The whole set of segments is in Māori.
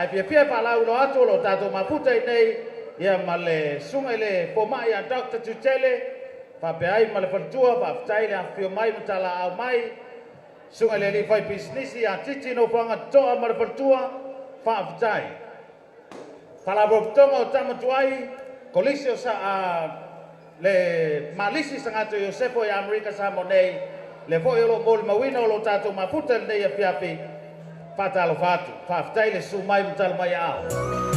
Pia palau lo ato lo tato maputa nei ia male sunga le poma ia Dr. Tutele fa pe ai male fatua fa tai le afio mai mtala au mai sunga le li fai business ia titi no fanga toa male fatua fa tai fala boktonga o tama tuai kolisio sa le malisi sangato Yosefo ya Amerika sa monei le foi lo bol mawino lo tato maputa nei ia piapi Fatalo fatu, faftai le sumai mutal mai au. Oh,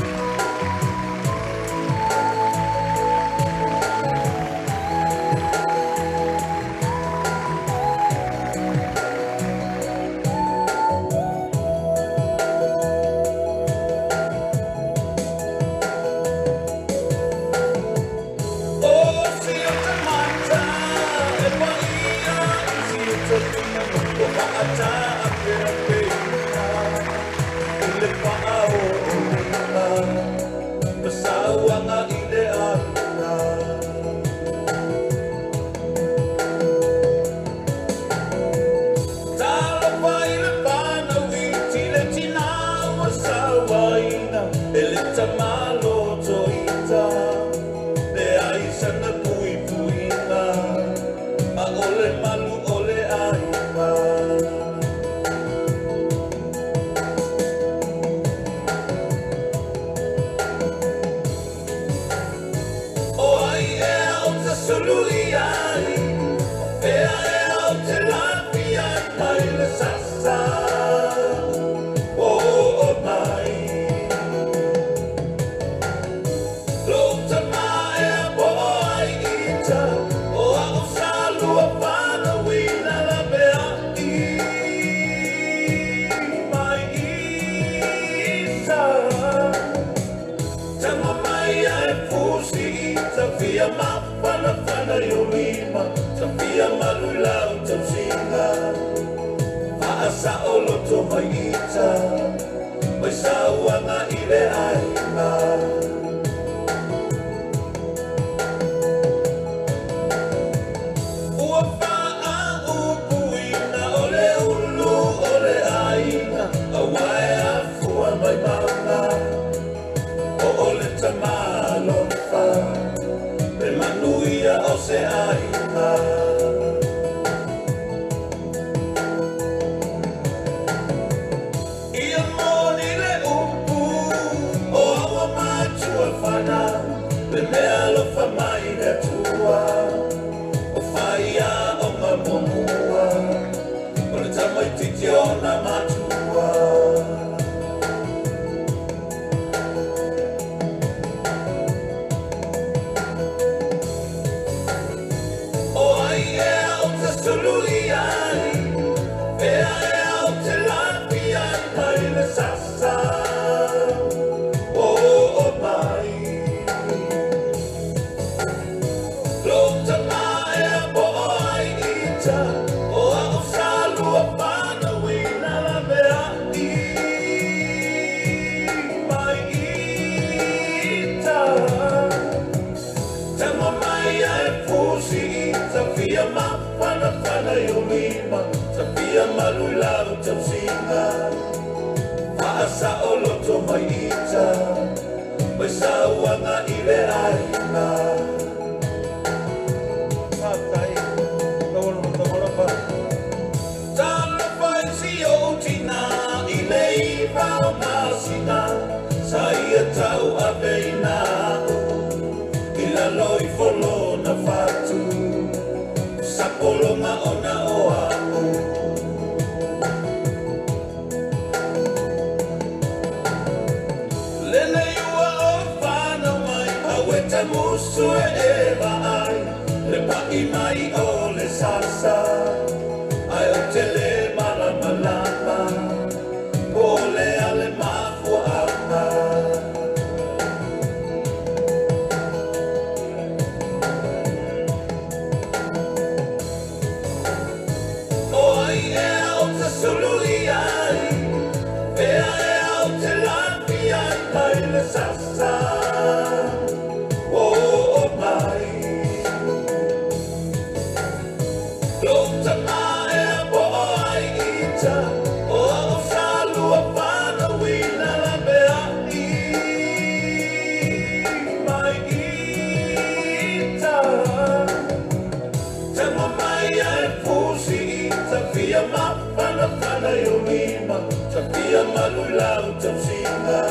malulau tam singa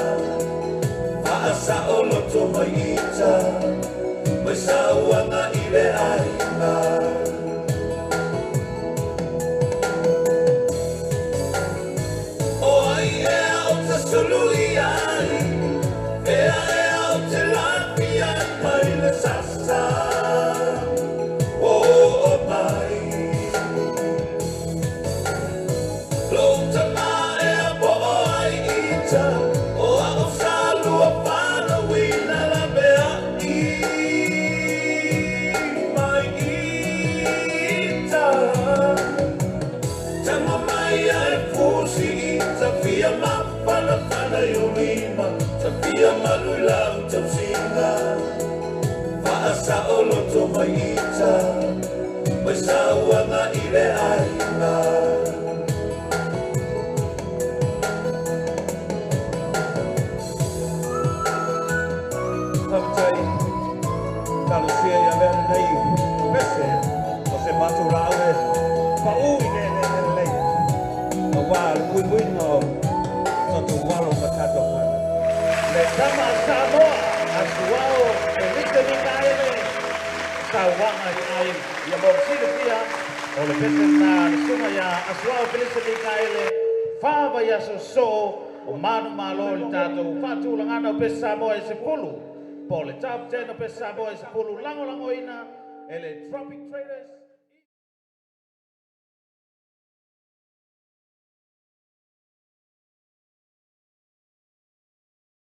Maasa olo to maita Masawa nga ile aina O ai e au ta sului ai E au te lapia mai le sasa O mai Lota mai e bo ai ita O au salu a pana wina la bea I mai ita Tama mai ai fusi ita Fia mapana pana yulima Tafia malulau tam singa Maasa olo to mai ita Masawa nga ile aina Taptai, kalusia ya vera nei, pese, o se maturau e, pa ui ne, a wal, ui no, soto walo matato pana. Le tama Samoa asuao Felice Mikaele Tawanga ai ya borsile pia o le pese na suma ya asuao Felice Mikaele fava ya so o manu malo le tato fatu langana o pese Samoa e se pulu po le top 10 o pese Samoa e se pulu lango ina ele Tropic Traders